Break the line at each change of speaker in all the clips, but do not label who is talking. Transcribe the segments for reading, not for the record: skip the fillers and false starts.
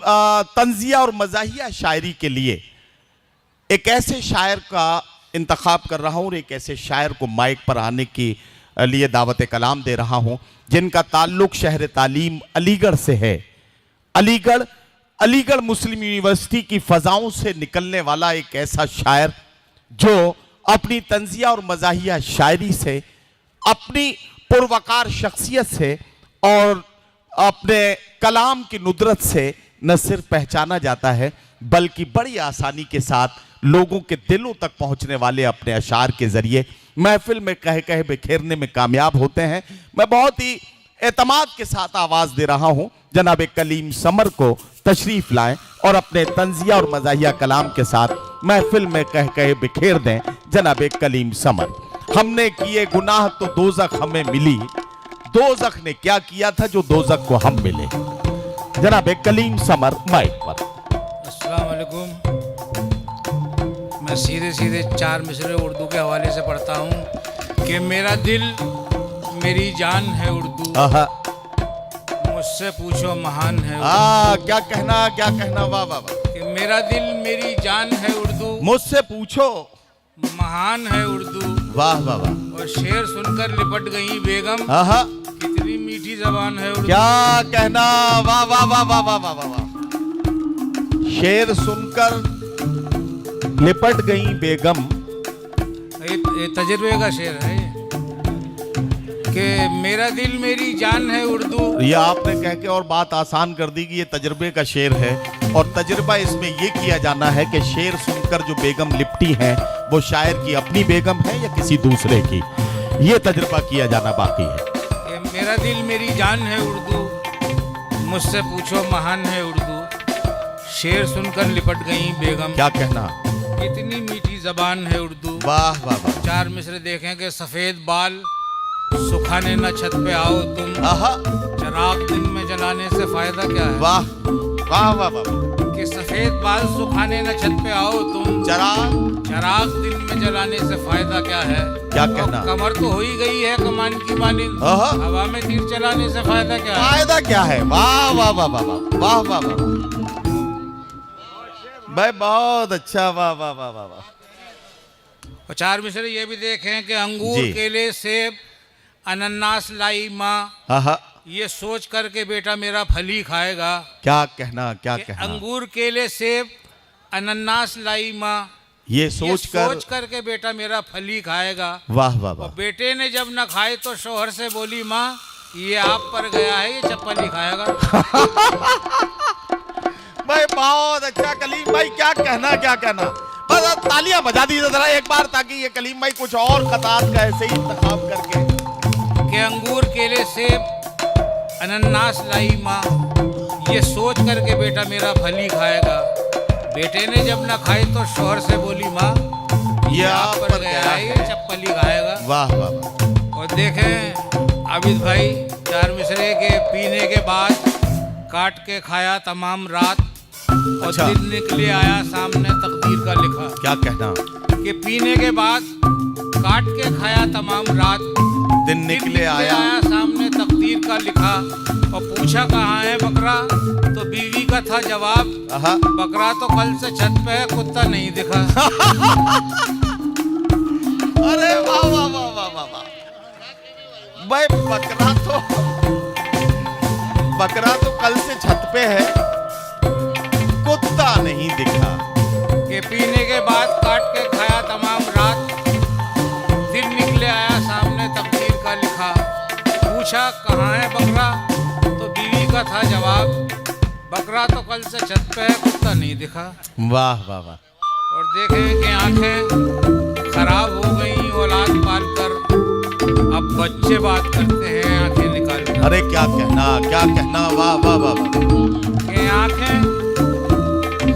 तंजिया और मज़ाहिया शायरी के लिए एक ऐसे शायर का इंतखाब कर रहा हूँ और एक ऐसे शायर को माइक पर आने के लिए दावत कलाम दे रहा हूँ जिनका ताल्लुक शहर तालीम अलीगढ़ से है। अलीगढ़ मुस्लिम यूनिवर्सिटी की फ़ज़ाओं से निकलने वाला एक ऐसा शायर जो अपनी तंजिया और मज़ाहिया शायरी से, अपनी पुरवकार शख्सियत से और अपने कलाम की नुदरत से न सिर्फ पहचाना जाता है बल्कि बड़ी आसानी के साथ लोगों के दिलों तक पहुंचने वाले अपने अशार के जरिए महफिल में कह कह बिखेरने में कामयाब होते हैं। मैं बहुत ही एतमाद के साथ आवाज़ दे रहा हूं जनाब कलीम समर को तशरीफ़ लाएं और अपने तंजिया और मज़ाहिया कलाम के साथ महफिल में कह कह बिखेर दें जनाब कलीम समर। हमने किए गुनाह तो दोज़ख हमें मिली, दोज़ख ने क्या किया था जो दोज़ख को हम मिले। जनाब कलीम समर माइक पर।
अस्सलाम वालेकुम। मैं सीधे सीधे 4 मिसरे उर्दू के हवाले से पढ़ता हूँ कि मेरा दिल मेरी जान है उर्दू, मुझसे पूछो महान है उर्दू।
क्या कहना वाह वाह वाह।
कि मेरा दिल मेरी जान है उर्दू,
मुझसे पूछो
महान है उर्दू।
वाह वाह वाह।
और शेर सुनकर लिपट गई बेगम, कितनी मीठी जबान है उर्दू।
क्या कहना वाह वाह वाह वाह वाह वाह वाह। शेर सुनकर लिपट गई बेगम,
ये तजुर्बे का शेर है कि मेरा दिल मेरी जान है उर्दू।
ये आपने कह के और बात आसान कर दी कि ये तजुर्बे का शेर है और तजुर्बा इसमें ये किया जाना है कि शेर सुनकर जो बेगम लिपटी है वो शायर की अपनी बेगम है या किसी दूसरे की, ये तजुर्बा किया जाना बाकी है।
मेरा दिल मेरी जान है उर्दू, मुझसे पूछो महान है उर्दू। शेर सुनकर लिपट गई बेगम,
क्या कहना,
कितनी मीठी जबान है उर्दू।
वाह वाह वाह।
4 मिसरे देखें कि सफेद बाल सुखाने न छत पे आओ तुम, चराग दिन में जलाने से फायदा क्या है।
वाह वाह वाह वाह।
कि सफेद बाल सुखाने न छत पे आओ तुम, चराग दिन में जलाने से फायदा क्या है।
क्या कहना,
कमर तो हो ही गई है कमान की मानिंद, हवा में तीर चलाने से फायदा क्या है।
फायदा क्या है। वाह वाह वाह वाह वाह वाह वाह भाई, बहुत अच्छा। वाह वाह वाह वाह वाह।
और 4 मिसरे ये भी देखें कि अंगूर केले सेब अनन्नास लाई माँ, ये सोच कर के बेटा मेरा फली खाएगा।
क्या कहना, क्या कहना।
अंगूर केले सेब अनन्नास लाई माँ,
ये सोच
कर के बेटा मेरा फली खाएगा।
वाह वाह वाह।
बेटे ने जब न खाए तो शौहर से बोली माँ, ये आप पर गया है, ये चप्पल ही खाएगा।
भाई बहुत अच्छा कलीम भाई, क्या कहना, क्या कहना। बस तालियां बजा दीजिए जरा एक बार ताकि ये कलीम भाई कुछ और खतात का ऐसे ही इंतखाब करके।
कि अंगूर केले सेब अनन्नास लाई माँ, ये सोच करके बेटा मेरा फली खाएगा। बेटे ने जब ना खाई तो शौहर से बोली माँ, ये आप पर गया है, ये चप्पल ही खाएगा।
वाह वाह वाह।
और देखें आबिद भाई 4 मिसरे के पीने के बाद काट के खाया तमाम रात, और दिन निकले आया सामने तकदीर का लिखा।
क्या कहना,
कि पीने के बाद काट के खाया तमाम रात,
दिन निकले आया
सामने तकदीर का लिखा। और पूछा कहाँ है बकरा, तो बीवी का था जवाब, बकरा तो कल से छत पे है, कुत्ता नहीं दिखा।
अरे वाह वाह वाह वाह वाह वाह भाई, बकरा तो कल से छत पे है, कुत्ता नहीं दिखा।
कि पीने के बाद काट के खाया तमाम रात, दिन निकले आया सामने तकदीर का लिखा। पूछा कहाँ है बकरा, तो बीवी का था जवाब, बकरा तो कल से छत पे है, कुत्ता नहीं दिखा।
वाह वाह वाह।
और देखें कि आंखें खराब हो गई औलाद पाल कर, अब बच्चे बात करते हैं आंखें निकाल कर।
अरे क्या कहना, क्या कहना। वाह वाह वाह वाह।
कि आंखें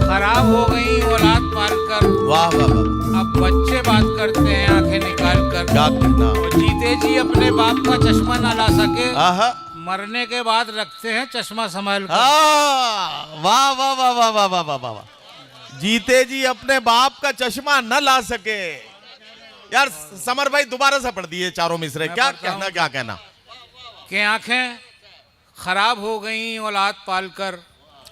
खराब हो गई औलाद पाल कर,
वाह वाह वाह।
अब बच्चे बात करते हैं आंखें निकाल कर।
क्या कहना।
और जीते जी अपने बाप का चश्मा ना ला सके, मरने के बाद रखते हैं चश्मा संभाल कर।
वाह वाह वाह वाह वाह वाह वाह वाह। जीते जी अपने बाप का चश्मा न ला सके। यार समर भाई दोबारा से पढ़ दिए 4 मिसरे। क्या कहना, क्या कहना।
कि आंखें खराब हो गई औलाद पालकर,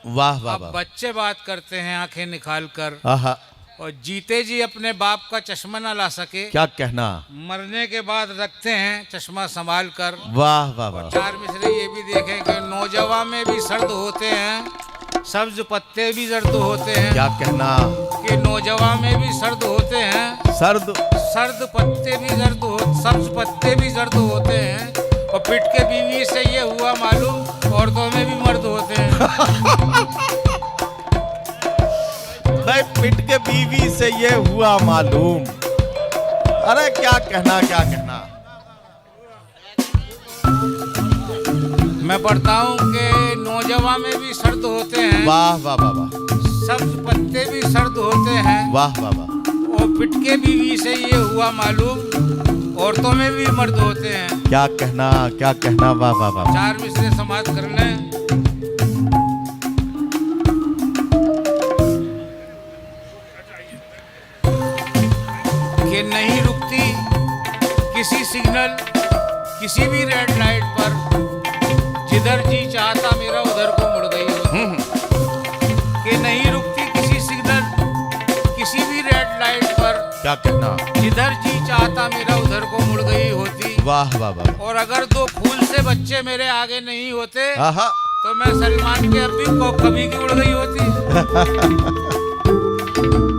वाह वाह
अब
वाह।
बच्चे बात करते हैं आंखें निकाल कर,
आहा,
और जीते जी अपने बाप का चश्मा ना ला सके,
क्या कहना।
मरने के बाद रखते हैं चश्मा संभाल कर।
वाह वाह वाह।
चार मिसरे ये भी देखें कि नौजवान में भी सर्द होते हैं, सब्ज पत्ते भी जर्द होते हैं।
क्या कहना।
कि नौजवान में भी सर्द होते हैं,
सर्द
सर्द पत्ते भी जर्द हो, सब्ज पत्ते भी जर्द होते हैं। और पिट के बीवी से ये हुआ मालूम, औरतों में भी मर्द होते हैं।
भाई पिट के बीवी से ये हुआ मालूम। अरे क्या कहना, क्या कहना।
मैं पढ़ता हूँ कि नौजवान में भी सर्द होते हैं,
वाह वाह वाह वाह।
सब्ज पत्ते भी सर्द होते हैं।
वाह वाह वाह।
और पिट के बीवी से ये हुआ मालूम, औरतों में भी मर्द होते हैं।
क्या कहना, क्या कहना। वाह वाह वाह।
चार मिसरे समाप्त कर लें। कि नहीं रुकती किसी सिग्नल, किसी भी रेड लाइट पर, जिधर जी चाहता मेरा उधर को मुड़ गई होती। कि नहीं रुकती किसी सिग्नल, किसी भी रेड लाइट पर,
क्या कहना।
जिधर जी चाहता मेरा उधर को मुड़ गई होती।
वाह वाह वाह।
और अगर दो फूल से बच्चे मेरे आगे नहीं होते,
आहा,
तो मैं सलमान के अभी को कभी की उड़ गई होती।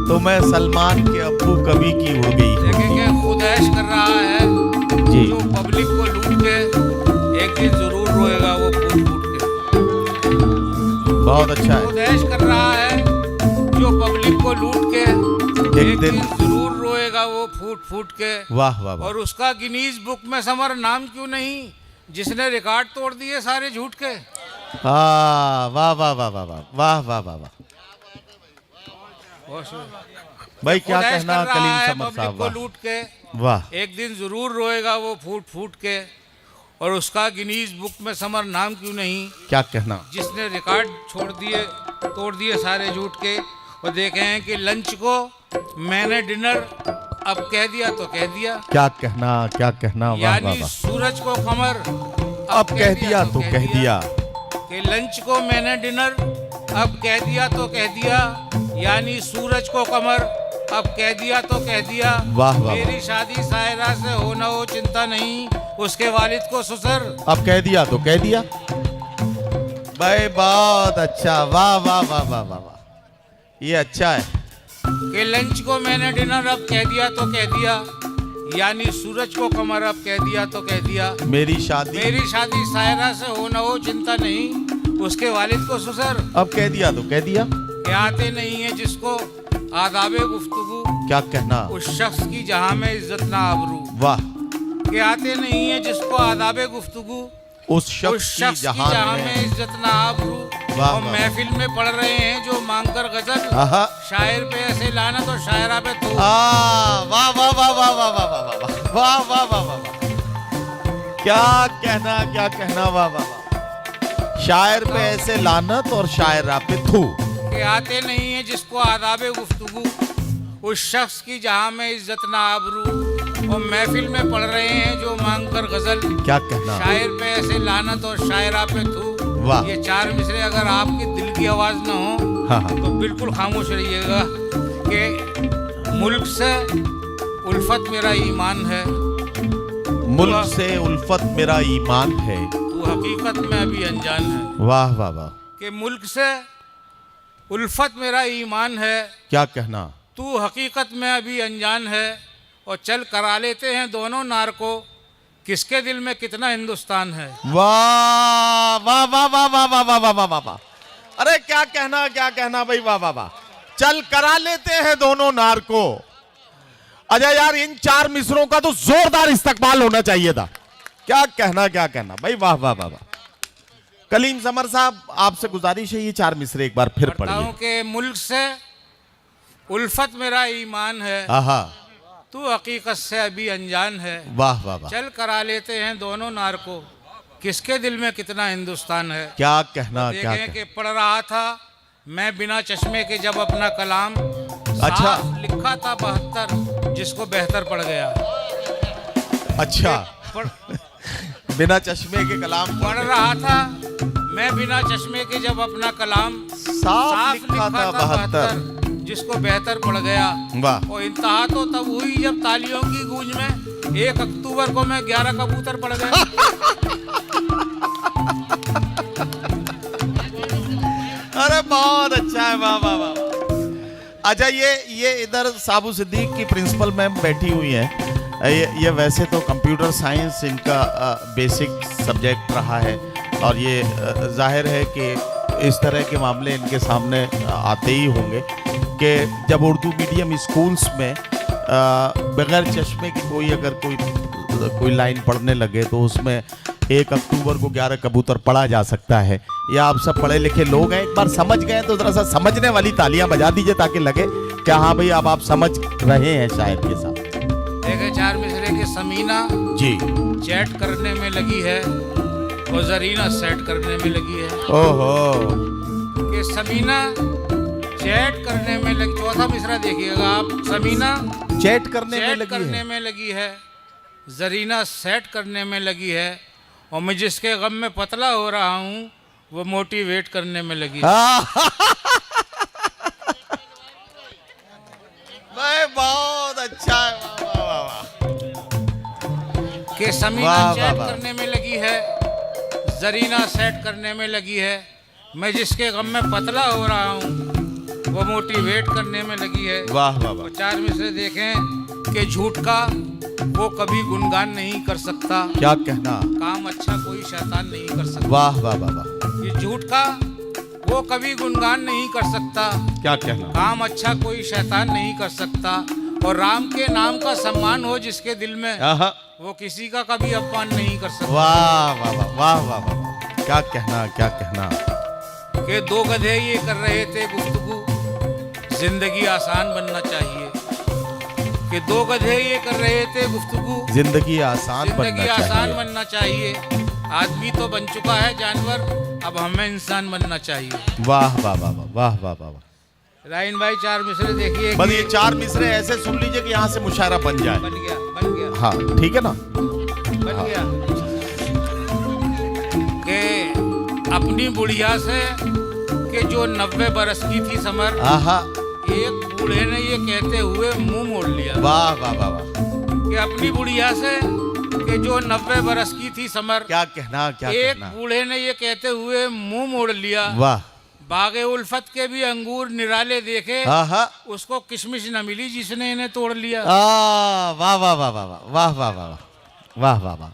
तो मैं सलमान के अब्बू कभी की उड़ गई होती।
देखेंगे खुद ऐश कर रहा है
जी।
जो पब्लिक को लूट के एक दिन जरूर रोएगा वो फूट फूट के।
बहुत अच्छा है।
खुद ऐश कर रहा है जो पब्लिक को लूट के एक दिन जरूर रोएगा वो फूट फूट के।
वाह वाह वाह।
और उसका गिनीज बुक में समर नाम क्यों नहीं, जिसने रिकॉर्ड तोड़ दिए सारे झूठ के।
हाँ, वाह वाह वाह वाह वाह वाह वाह वाह वाह। भाई क्या
खुद ऐश
कहना
कर रहा
कलीम
है
समर
पब्लिक
साहब।
को
वाह
लूट के
वाह।
एक दिन जरूर रोएगा वो फूट फूट के। और उसका गिनीज बुक में समर नाम क्यों नहीं,
क्या कहना।
जिसने रिकॉर्ड तोड़ दिए सारे झूठ के। और देखे हैं कि लंच को मैंने डिनर अब कह दिया तो कह दिया।
क्या कहना, क्या कहना। वाह वाह
यानी
वाह।
सूरज को कमर
अब कह दिया तो कह दिया।
कि लंच को मैंने डिनर अब कह दिया तो कह दिया। यानी सूरज को कमर अब कह दिया तो कह दिया।
वाह वाह।
मेरी शादी सायरा से हो न हो चिंता नहीं, उसके वालिद को ससुर
अब कह दिया तो कह दिया। भाई बहुत अच्छा। वाह वाह वाह वाह वाह वाह। ये अच्छा है।
कि लंच को मैंने डिनर अब कह दिया तो कह दिया। यानी सूरज को कमर अब कह दिया तो कह दिया।
मेरी शादी
सायरा से हो न हो चिंता नहीं, उसके वालिद को ससुर
अब कह दिया तो कह दिया।
कि आते नहीं है जिसको आदाबे गुफ्तगू,
क्या कहना।
उस शख्स की जहां में इज्जत ना आबरू।
वाह।
कि आते नहीं है जिसको आदाबे गुफ्तगू,
उस शख्स की
जहां
जहां
में
में।
इज्जत ना आबरू।
वाह,
और
वाह।
महफिल में पढ़ रहे हैं जो मांग कर गजल,
आहा।
शायर पे ऐसे लाना तो शायरा पे तो।
वाह वाह वाह वाह वाह वाह वाह वाह वाह वाह वाह वाह। क्या कहना, क्या कहना। वाह वाह वाह। शायर पे ऐसे लानत और शायरा पे थू।
कि आते नहीं है जिसको आदाबे गुफ्तगू, उस शख्स की जहां में इज्जत ना आबरू। और महफिल में पढ़ रहे हैं जो मांग कर गजल,
क्या कहना।
शायर पे ऐसे लानत और शायरा पे थू।
वाह।
ये चार मिसरे अगर आपकी दिल की आवाज ना हो
हाँ हाँ।
तो बिल्कुल खामोश रहिएगा। कि मुल्क से उल्फत मेरा ईमान है,
मुल्क से उल्फत मेरा ईमान है।
तू हकीकत में अभी अनजान है।
वाह वाह वाह।
कि मुल्क से उल्फत मेरा ईमान है,
क्या कहना।
तू हकीकत में अभी अनजान है। और चल करा लेते हैं दोनों नार को, किसके दिल में कितना हिंदुस्तान है।
वाह वाह वाह वाह वाह वाह वाह वाह वाह वाह वाह। अरे क्या कहना, क्या कहना भाई। वाह वाह वाह। चल करा लेते हैं दोनों नार को। अजय यार इन चार मिसरों का तो जोरदार इस्तकबाल होना चाहिए था। क्या कहना, क्या कहना भाई। वाह वाह वाह वाह। कलीम समर साहब आपसे गुजारिश है ये चार मिसरे एक बार फिर
बताऊं
पढ़िए।
कि मुल्क से उल्फत मेरा ईमान है,
आहा।
तू हकीकत से अभी अनजान है।
वाह वाह वाह।
चल करा लेते हैं दोनों नार को, किसके दिल में कितना हिंदुस्तान है।
क्या कहना, क्या
देखें
कहना।
कि पढ़ रहा था मैं बिना चश्मे के जब अपना कलाम,
अच्छा।
साफ लिखा था 72 जिसको बेहतर पड़ गया।
अच्छा।
पढ़
बिना चश्मे के कलाम
पढ़ रहा था मैं बिना चश्मे के जब अपना कलाम,
साफ लिखा था 72।
जिसको बेहतर पड़ गया।
वाह
और इंतहा तो तब हुई जब तालियों की गूंज में 1 अक्टूबर को मैं 11 कबूतर पड़ गया।
अरे बहुत अच्छा है, वाह वाह वाह। अच्छा ये इधर साबू सिद्दीक की प्रिंसिपल मैम बैठी हुई हैं। ये वैसे तो कंप्यूटर साइंस इनका बेसिक सब्जेक्ट रहा है और ये जाहिर है कि इस तरह के मामले इनके सामने आते ही होंगे कि जब उर्दू मीडियम स्कूल्स में बगैर चश्मे की अगर कोई लाइन पढ़ने लगे तो उसमें 1 अक्टूबर को 11 कबूतर पढ़ा जा सकता है। या आप सब पढ़े लिखे लोग हैं, एक बार समझ गए तो जरा सा समझने वाली तालियां बजा दीजिए ताकि लगे कि हाँ भाई अब आप समझ रहे हैं शायर के साथ।
देखे 4 मिसरे की समीना
जी
चैट करने में लगी है और जरीना सेट करने में लगी है।
ओहो
कि समीना चैट करने में लगी। चौथा मिसरा देखिएगा आप। समीना
चैट करने में
लगी है, जरीना सेट करने में लगी है और मैं जिसके गम में पतला हो रहा हूँ वो मोटिवेट करने में लगी है।
बहुत अच्छा है, वाह वाह वाह।
कि समीना
वाह,
चैट
वाह, वाह।
करने में लगी है, जरीना सेट करने में लगी है, मैं जिसके गम में पतला हो रहा हूँ वो मोटिवेट करने में लगी है।
वाह वाह वाह।
और 4 मिसरे देखें कि झूठ का वो कभी गुणगान नहीं कर सकता,
क्या कहना,
काम अच्छा कोई शैतान नहीं कर सकता।
वाह वाह वाह वाह।
ये झूठ का वो कभी गुणगान नहीं कर सकता,
क्या कहना,
काम अच्छा कोई शैतान नहीं कर सकता। और राम के नाम का सम्मान हो जिसके दिल में,
आहा,
वो किसी का कभी अपमान नहीं कर सकता।
वाह वाह वाह वाह वाह वाह। क्या कहना, क्या कहना।
कि 2 गधे ये कर रहे थे गुफ्तगू, जिंदगी आसान बनना चाहिए। कि 2 गधे ये कर रहे थे गुफ्तगू,
जिंदगी आसान
बनना चाहिए। आदमी तो बन चुका है जानवर, अब हमें इंसान बनना चाहिए।
वाह वाह वाह वाह वाह वाह वाह।
राइन भाई 4 मिसरे देखिए।
बस ये 4 मिसरे ऐसे सुन लीजिए कि यहाँ से मुशायरा बन जाए।
बन गया।
हाँ ठीक है ना,
बन गया। कि अपनी बुढ़िया से कि जो 90 बरस की थी समर,
आहा,
एक बूढ़े ने ये कहते हुए मुंह मोड़ लिया।
वाह वाह वाह वाह।
कि अपनी बुढ़िया से कि जो 90 बरस की थी समर,
क्या कहना, क्या
एक
कहना।
बूढ़े ने ये कहते हुए मुंह मोड़ लिया।
वाह।
बागे उल्फत के भी अंगूर निराले देखे,
आहा,
उसको किशमिश न मिली जिसने इन्हें तोड़ लिया।
वाह वाह वाह वाह वाह वाह वाह वाह वाह वाह वाह।